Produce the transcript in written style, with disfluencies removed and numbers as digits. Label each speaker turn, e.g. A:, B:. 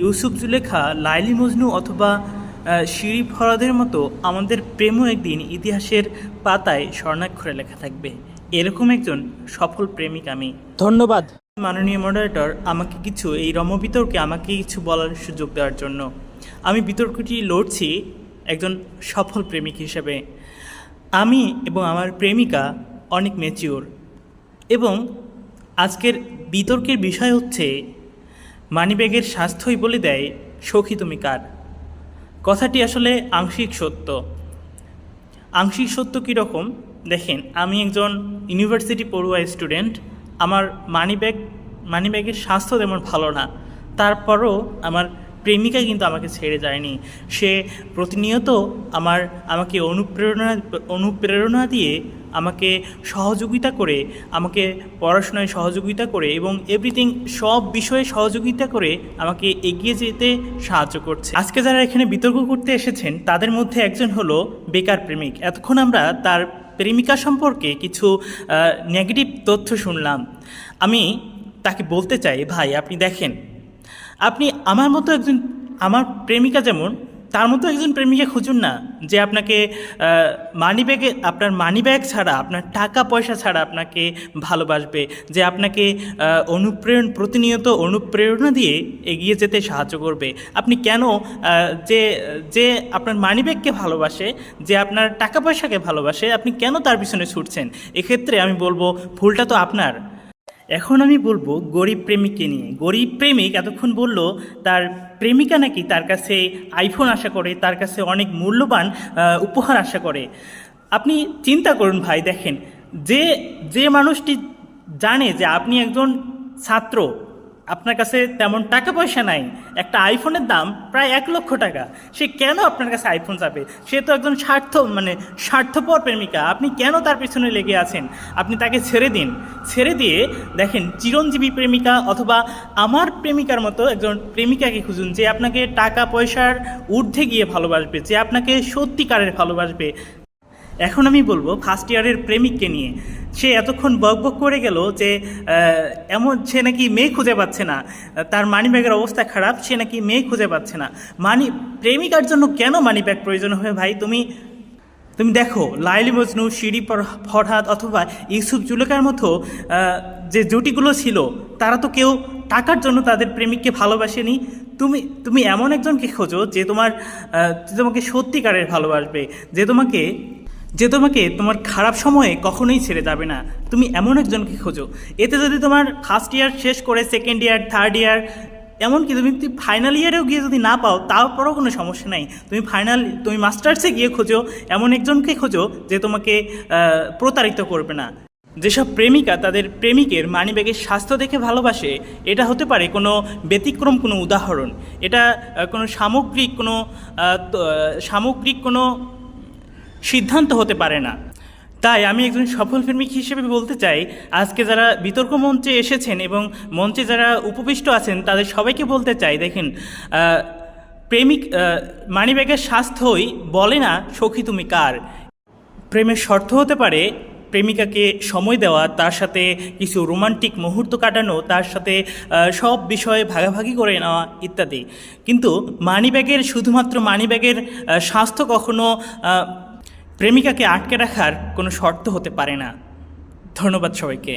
A: ইউসুফ জুলেখা, লাইলি মজনু অথবা শিরি ফরাদের মতো আমাদের প্রেমও একদিন ইতিহাসের পাতায় স্বর্ণাক্ষরে লেখা থাকবে। এরকম একজন সফল প্রেমিক আমি।
B: ধন্যবাদ
A: মাননীয় মডারেটর, আমাকে কিছু এই রমবিতর্কে আমাকে কিছু বলার সুযোগ দেওয়ার জন্য। আমি বিতর্কটি লড়ছি একজন সফল প্রেমিক হিসেবে। আমি এবং আমার প্রেমিকা অনেক ম্যাচিওর, এবং আজকের বিতর্কের বিষয় হচ্ছে মানিব্যাগের স্বাস্থ্যই বলে দেয় সখী তুমি কার। কথাটি আসলে আংশিক সত্য। আংশিক সত্য কীরকম দেখেন, আমি একজন ইউনিভার্সিটি পড়ুয়া স্টুডেন্ট। আমার মানিব্যাগের স্বাস্থ্য তেমন ভালো না, তারপরও আমার প্রেমিকা কিন্তু আমাকে ছেড়ে যায়নি। সে প্রতিনিয়ত আমাকে অনুপ্রেরণা দিয়ে, আমাকে সহযোগিতা করে, আমাকে পড়াশোনায় সহযোগিতা করে এবং এভরিথিং সব বিষয়ে সহযোগিতা করে আমাকে এগিয়ে যেতে সাহায্য করছে। আজকে যারা এখানে বিতর্ক করতে এসেছেন তাদের মধ্যে একজন হলো বেকার প্রেমিক। এতক্ষণ আমরা তার প্রেমিকা সম্পর্কে কিছু নেগেটিভ তথ্য শুনলাম। আমি তাকে বলতে চাই, ভাই আপনি দেখেন, আপনি আমার প্রেমিকা যেমন, তার মতো একজন প্রেমিকা খুঁজুন না, যে আপনাকে আপনার মানিব্যাগ ছাড়া, আপনার টাকা পয়সা ছাড়া আপনাকে ভালোবাসবে, যে আপনাকে প্রতিনিয়ত অনুপ্রেরণা দিয়ে এগিয়ে যেতে সাহায্য করবে। আপনি কেন যে আপনার মানিব্যাগকে ভালোবাসে, যে আপনার টাকা পয়সাকে ভালোবাসে, আপনি কেন তার পিছনে ছুটছেন? এক্ষেত্রে আমি বলবো ভুলটা তো আপনার। এখন আমি বলবো গরিব প্রেমিককে নিয়ে। গরিব প্রেমিক এতক্ষণ বলল তার প্রেমিকা নাকি তার কাছে আইফোন আশা করে, তার কাছে অনেক মূল্যবান উপহার আশা করে। আপনি চিন্তা করুন ভাই, দেখেন, যে মানুষটি জানে যে আপনি একজন ছাত্র, আপনার কাছে তেমন টাকা পয়সা নাই, একটা আইফোনের দাম প্রায় 1,00,000 টাকা, সে কেন আপনার কাছে আইফোন যাবে? সে তো একজন স্বার্থপর প্রেমিকা। আপনি কেন তার পিছনে লেগে আছেন? আপনি তাকে ছেড়ে দিন। ছেড়ে দিয়ে দেখেন চিরঞ্জীবী প্রেমিকা অথবা আমার প্রেমিকার মতো একজন প্রেমিকাকে খুঁজুন, যে আপনাকে টাকা পয়সার ঊর্ধ্বে গিয়ে ভালোবাসবে, যে আপনাকে সত্যিকারের ভালোবাসবে। এখন আমি বলবো ফার্স্ট ইয়ারের প্রেমিককে নিয়ে। সে এতক্ষণ বকবক করে গেল যে সে নাকি মেয়ে খুঁজে পাচ্ছে না, তার মানিব্যাগের অবস্থা খারাপ, সে নাকি মেয়ে খুঁজে পাচ্ছে না। প্রেমিকার জন্য কেন মানিব্যাগ প্রয়োজন হবে ভাই? তুমি দেখো, লাইলি মজনু, শিরি ফরহাদ অথবা ইউসুফ জুলেখার মতো যে জুটিগুলো ছিল, তারা তো কেউ টাকার জন্য তাদের প্রেমিককে ভালোবাসেনি। তুমি এমন একজনকে খোঁজো যে তোমাকে সত্যিকারের ভালোবাসবে, যে তোমাকে তোমার খারাপ সময়ে কখনোই ছেড়ে যাবে না। তুমি এমন একজনকে খোঁজো। এতে যদি তোমার ফার্স্ট ইয়ার শেষ করে সেকেন্ড ইয়ার, থার্ড ইয়ার, এমনকি তুমি ফাইনাল ইয়ারেও গিয়ে যদি না পাও, তারপরও কোনো সমস্যা নাই। তুমি মাস্টার্সে গিয়ে খোঁজো, এমন একজনকে খোঁজো যে তোমাকে প্রতারিত করবে না। যেসব প্রেমিকা তাদের প্রেমিকের মানিব্যাগের স্বাস্থ্য দেখে ভালোবাসে, এটা হতে পারে কোনো ব্যতিক্রম কোনো উদাহরণ। এটা কোনো সামগ্রিক কোনো সিদ্ধান্ত হতে পারে না। তাই আমি একজন সফল প্রেমিক হিসেবে বলতে চাই, আজকে যারা বিতর্ক মঞ্চে এসেছেন এবং মঞ্চে যারা উপবিষ্ট আছেন তাদের সবাইকে বলতে চাই, দেখেন, মানিব্যাগের স্বাস্থ্যই বলে না সখী তুমি কার। প্রেমের শর্ত হতে পারে প্রেমিকাকে সময় দেওয়া, তার সাথে কিছু রোমান্টিক মুহূর্ত কাটানো, তার সাথে সব বিষয়ে ভাগাভাগি করে নেওয়া ইত্যাদি। কিন্তু শুধুমাত্র মানিব্যাগের স্বাস্থ্য কখনো প্রেমিকাকে আটকে রাখার কোনো শর্ত হতে পারে না। ধন্যবাদ সবাইকে।